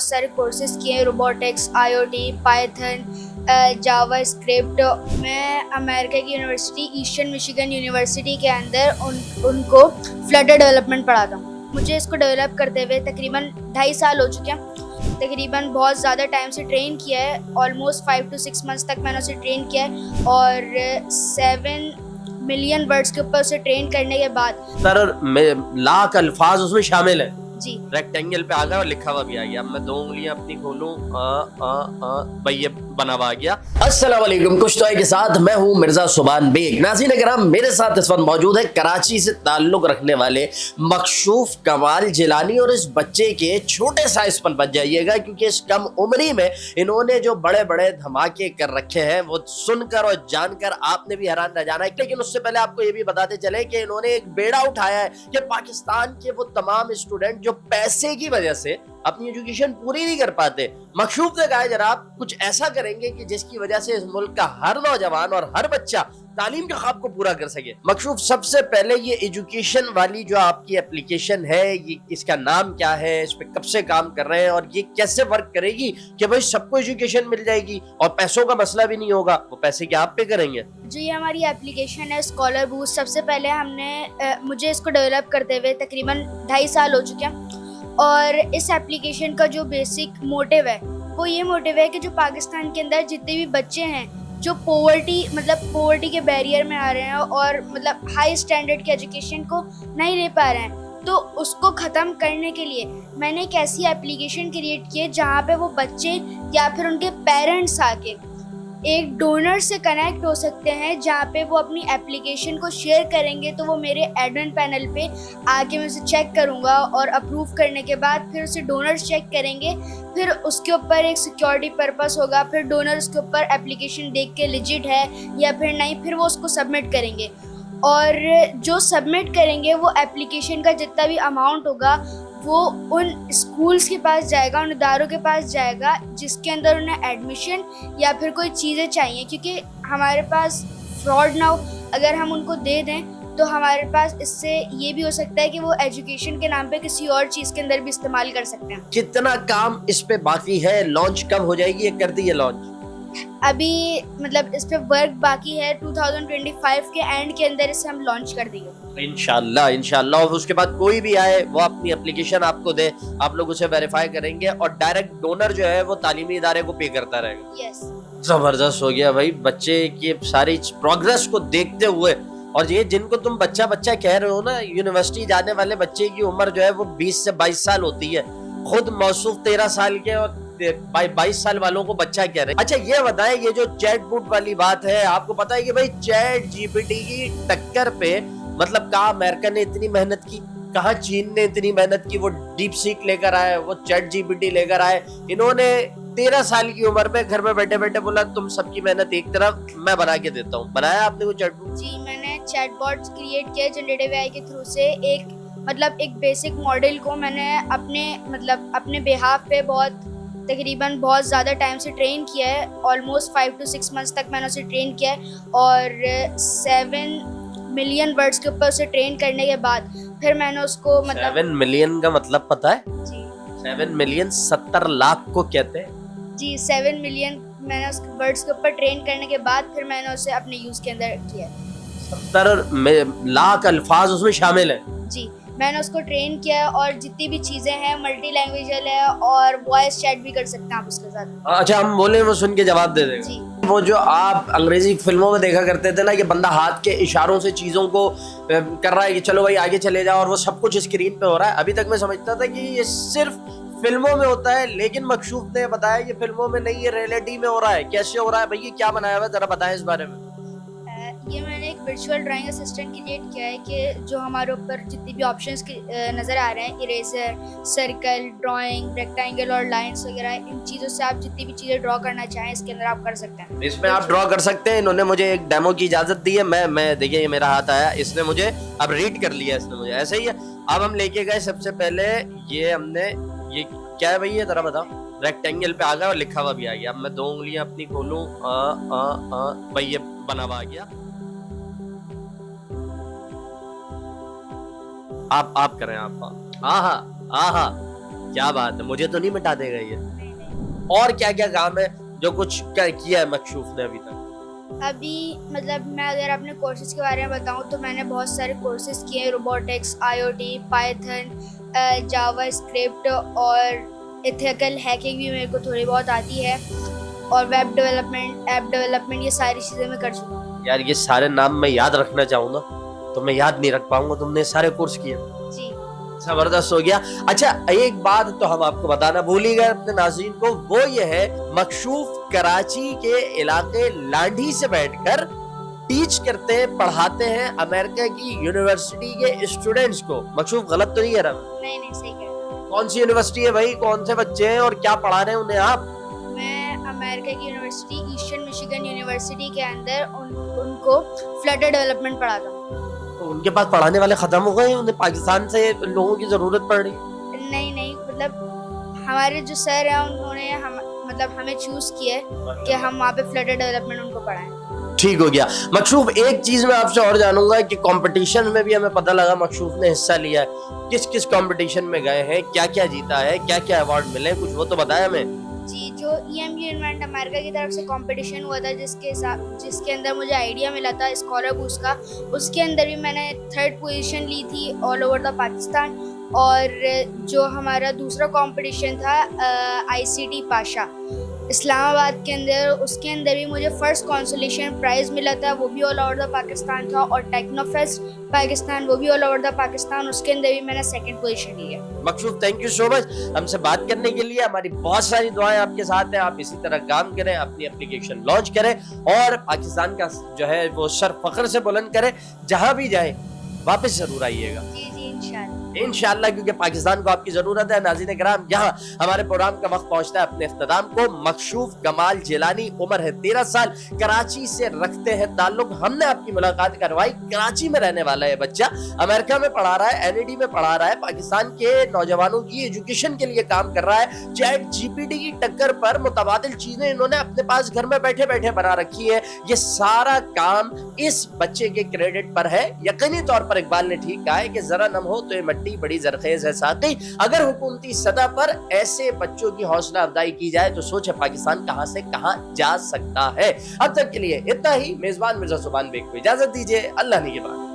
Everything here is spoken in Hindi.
सारे कोर्सेज किए हैं, रोबोटिक्स, आईओटी, पाइथन, जावा स्क्रिप्ट। मैं अमेरिका की यूनिवर्सिटी ईस्टर्न मिशिगन यूनिवर्सिटी के अंदर उनको फ्लटर डेवलपमेंट पढ़ाता हूँ। मुझे इसको डेवलप करते हुए तकरीबन 2.5 साल हो चुके हैं। तकरीबन बहुत ज़्यादा टाइम से ट्रेन किया है, ऑलमोस्ट 5 to 6 मंथ्स तक मैंने उसे ट्रेन किया है और 7 मिलियन वर्ड्स के ऊपर उसे ट्रेन करने के बाद लाख अल्फाज उसमें शामिल है। जी रेक्टेंगल पे आ गया और लिखा हुआ भी आ गया। अब मैं 2 उंगलियां अपनी खोलूं, भाई ये बना हुआ आ गया। अस्सलाम वालेकुम, कुछ तो के साथ मैं हूं मिर्जा सुबान बेग। नाज़रीन करम, मेरे साथ इस वक्त मौजूद है कराची से ताल्लुक रखने वाले मकशूफ कमाल जिलानी। और इस बच्चे के छोटे साइज पर बच जाइएगा, क्योंकि इस कम उम्री में इन्होंने जो बड़े बड़े धमाके कर रखे हैं वो सुनकर और जानकर आपने भी हैरान रह जाना है। लेकिन उससे पहले आपको ये भी बताते चले कि इन्होंने एक बेड़ा उठाया है कि पाकिस्तान के वो तमाम स्टूडेंट जो पैसे की वजह से अपनी एजुकेशन पूरी नहीं कर पाते, मकशूफ ने कहा जरा आप कुछ ऐसा करेंगे कि जिसकी वजह से इस मुल्क का हर नौजवान और हर बच्चा तालीम के ख्वाब को पूरा कर सके। मकशूफ, सबसे पहले ये एजुकेशन वाली जो आपकी एप्लीकेशन है, ये इसका नाम क्या है, इस पे कब से काम कर रहे हैं और ये कैसे वर्क करेगी कि भाई सबको एजुकेशन मिल जाएगी और पैसों का मसला भी नहीं होगा, वो पैसे क्या आप पे करेंगे? जो ये हमारी एप्लीकेशन है स्कॉलर बूस्ट, सबसे पहले मुझे इसको डेवलप करते हुए तकरीबन 2.5 साल हो चुके हैं। और इस एप्लीकेशन का जो बेसिक मोटिव है वो ये मोटिव है कि जो पाकिस्तान के अंदर जितने भी बच्चे हैं जो पोवर्टी के बैरियर में आ रहे हैं और हाई स्टैंडर्ड की एजुकेशन को नहीं ले पा रहे हैं, तो उसको ख़त्म करने के लिए मैंने एक ऐसी एप्लीकेशन क्रिएट की है जहाँ पे वो बच्चे या फिर उनके पेरेंट्स आके एक डोनर से कनेक्ट हो सकते हैं, जहाँ पे वो अपनी एप्लीकेशन को शेयर करेंगे तो वो मेरे एडमिन पैनल पे आके मैं उसे चेक करूँगा और अप्रूव करने के बाद फिर उसे डोनर्स चेक करेंगे। फिर उसके ऊपर एक सिक्योरिटी पर्पस होगा, फिर डोनर उसके ऊपर एप्लीकेशन देख के लेजिट है या फिर नहीं, फिर वो उसको सबमिट करेंगे। और जो सबमिट करेंगे वो एप्लीकेशन का जितना भी अमाउंट होगा वो उन स्कूल्स के पास जाएगा, उन इदारों के पास जाएगा जिसके अंदर उन्हें एडमिशन या फिर कोई चीज़ें चाहिए, क्योंकि हमारे पास फ्रॉड ना हो। अगर हम उनको दे दें तो हमारे पास इससे ये भी हो सकता है कि वो एजुकेशन के नाम पे किसी और चीज़ के अंदर भी इस्तेमाल कर सकते हैं। कितना काम इस पे बाकी है? लॉन्च कब हो जाएगी? ये कर दी है लॉन्च? अभी इस पे वर्क बाकी है, 2025 के एंड के अंदर इसे हम लॉन्च कर देंगे इंशाल्लाह। इंशाल्लाह और उसके बाद कोई भी आए वो अपनी एप्लीकेशन आपको दे, आप लोग उसे वेरीफाई करेंगे और डायरेक्ट डोनर जो है वो तालीमी इदारे को पे करता रहेगा। यस, जबरदस्त हो गया भाई। बच्चे की सारी प्रोग्रेस को देखते हुए, और ये जिनको तुम बच्चा बच्चा कह रहे हो ना, यूनिवर्सिटी जाने वाले बच्चे की उम्र जो है वो 20 से 22 साल होती है। खुद मौसूफ 13 साल के और 22 साल वालों को बच्चा कह रहे हैं। अच्छा ये बताएं, ये जो चैट बूट वाली बात है, आपको पता है कि भाई चैट जीपीटी की टक्कर पे कहाँ अमेरिका ने इतनी मेहनत की, कहाँ चीन ने इतनी मेहनत की, वो डीप सीक लेकर आए, वो चैट जीपीटी लेकर आए। इन्होंने 13 साल की उम्र में घर में बैठे बैठे बोला तुम सबकी मेहनत एक तरफ, मैं बना के देता हूँ। बनाया आपने वो चैट बूट? जी, मैंने चैटबॉट्स क्रिएट किया जनरेटिव एआई के थ्रू से। एक बेसिक मॉडल को मैंने अपने बिहाफ पे तकरीबन बहुत ज़्यादा टाइम से ट्रेन किया है, ऑलमोस्ट 5 to 6 मंथ्स तक मैंने उसे ट्रेन किया है और 7 मिलियन वर्ड्स के ऊपर उसे ट्रेन करने के बाद फिर मैंने उसको 7 मिलियन का मतलब पता है? जी 7 मिलियन 70 लाख को कहते हैं जी। 7 मिलियन मैंने उस वर्ड्स के ऊपर ट्रेन करने के बाद फिर मैंने उसे अपने यूज़ के अंदर किया। 70 लाख अल्फाज उसमें शामिल है। जी, मैंने उसको ट्रेन किया है और जितनी भी चीज़ें हैं मल्टी लैंग्वेजल है और वॉइस चैट भी कर सकते हैं आप उसके साथ। अच्छा, हम बोले वो सुन के जवाब दे देगा? जी। वो जो आप अंग्रेजी फिल्मों में देखा करते थे ना कि बंदा हाथ के इशारों से चीजों को कर रहा है कि चलो भाई आगे चले जाओ, और वो सब कुछ स्क्रीन पे हो रहा है। अभी तक मैं समझता था कि ये सिर्फ फिल्मों में होता है, लेकिन मकशूफ ने बताया ये फिल्मों में नहीं, ये रियलिटी में हो रहा है। कैसे हो रहा है भाई, ये क्या बनाया हुआ है, जरा बताएं इस बारे में। ये मैंने एक वर्चुअल ड्राइंग असिस्टेंट क्रिएट किया है कि जो हमारे ऊपर जितनी भी ऑप्शंस नज़र आ रहे हैं, इरेजर, सर्कल, ड्राइंग, रेक्टेंगल और लाइंस वगैरह, इन चीज़ों से आप जितनी भी चीज़ें ड्रॉ करना चाहें इसके अंदर आप कर सकते हैं। इसमें आप ड्रॉ कर सकते हैं। इन्होंने मुझे एक डेमो की इजाजत दी है। मैं देखिए ये मेरा हाथ आया, इसने मुझे अब रीड कर लिया, इसने मुझे ऐसे ही है। अब हम लेके गए सबसे पहले ये हमने, ये क्या है भाई, ये जरा बताओ। रेक्टेंगल पे आ गया और लिखा हुआ भी आ गया। अब मैं 2 उंगलियां अपनी खोलूं, भाई ये बना हुआ आ गया। आप करें, आप। आहा आहा क्या बात है, मुझे तो नहीं मिटा देगा ये। नहीं नहीं। और क्या क्या काम है जो कुछ किया है मकशूफ ने अभी तक? अभी मतलब मैं अगर अपने कोर्सेज के बारे में बताऊं तो मैंने बहुत सारे कोर्सेज किए हैं, रोबोटिक्स, आईओटी, पाइथन, जावा स्क्रिप्ट और एथिकल हैकिंग भी मेरे को थोड़ी बहुत आती है, और वेब डेवलपमेंट, ऐप डेवलपमेंट, ये सारी चीज़ें मैं कर चुकी हूँ। यार ये सारे नाम मैं याद रखना चाहूँ ना तो मैं याद नहीं रख पाऊंगा, तुमने सारे कोर्स किए। जी। जबरदस्त हो गया। अच्छा एक बात तो हम आपको बताना भूल ही गए अपने नाज़रीन को, वो ये है मकशूफ कराची के इलाके लांडी से बैठकर टीच करते हैं, पढ़ाते हैं अमेरिका की यूनिवर्सिटी के स्टूडेंट्स को। मकशूफ गलत तो नहीं कह रहा? नहीं नहीं, सही कह रहे हो। कौन सी यूनिवर्सिटी है भाई, कौन से बच्चे हैं और क्या पढ़ा रहे हैं उन्हें आप? मैं अमेरिका की यूनिवर्सिटी ईस्टर्न मिशिगन यूनिवर्सिटी के अंदर उनको फ्लटर डेवलपमेंट पढ़ाता हूँ। तो उनके पास पढ़ाने वाले खत्म हो गए, उन्हें पाकिस्तान से लोगों की जरूरत पड़ रही है? नहीं नहीं, मतलब हमारे जो सर हैं उन्होंने हमें चूज किया है कि हम वहाँ पे फ्लटर डेवलपमेंट उनको पढ़ाएं। ठीक हो गया। मकशूफ एक चीज मैं आपसे और जानूंगा कि कंपटीशन में भी हमें पता लगा मकशूफ ने हिस्सा लिया है, किस किस कंपटीशन में गए हैं, क्या क्या जीता है, क्या क्या अवार्ड मिले, कुछ वो तो बताया हमें। जी, जो EMU इन्वेंट अमेरिका की तरफ से कंपटीशन हुआ था जिसके अंदर मुझे आइडिया मिला था स्कॉलर बूस्ट का, उसके अंदर भी मैंने 3rd पोजीशन ली थी ऑल ओवर द पाकिस्तान। और जो हमारा दूसरा कंपटीशन था ICT पाशा इस्लामाबाद के अंदर, उसके अंदर भी मुझे फर्स्ट कंसोलेशन प्राइज़ मिला था, वो भी ऑल ओवर द पाकिस्तान था। और टेक्नोफेस्ट पाकिस्तान, वो भी ऑल ओवर द पाकिस्तान, उसके अंदर भी मैंने 2nd पोजीशन ली है। मकशूफ थैंक यू सो मच हमसे बात करने के लिए। हमारी बहुत सारी दुआएं आपके साथ हैं, आप इसी तरह काम करें, अपनी एप्लीकेशन लॉन्च करें और पाकिस्तान का जो है वो सर फख्र से बुलंद करें। जहां भी जाए वापस जरूर आइएगा। जी जी, इंशाल्लाह इंशाल्लाह, क्योंकि पाकिस्तान को आपकी जरूरत है। नाज़रीन किराम, यहाँ हमारे प्रोग्राम का वक्त पहुंचता है अपने इख्तिताम को। मकशूफ कमाल जिलानी, उम्र है 13 साल, कराची से रखते हैं ताल्लुक। हमने आपकी मुलाकात करवाई, कराची में रहने वाला है बच्चा, अमेरिका में पढ़ा रहा है, NAD में पढ़ा रहा है, पाकिस्तान के नौजवानों की एजुकेशन के लिए काम कर रहा है। चैट GPT की टक्कर पर मुतबादिल चीजें इन्होंने अपने पास घर में बैठे बैठे बना रखी है। ये सारा काम इस बच्चे के क्रेडिट पर है। यकीनी तौर पर इकबाल ने ठीक कहा है कि जरा नम हो तो ये मट्टी बड़ी जरखेज है साथी। अगर हुकूमती सतह पर ऐसे बच्चों की हौसला अफजाई की जाए तो सोचे पाकिस्तान कहां से कहां जा सकता है। अब तक के लिए इतना ही। मेजबान मिर्जा सुबान बेग को इजाजत दीजिए, अल्लाह ने के बाद।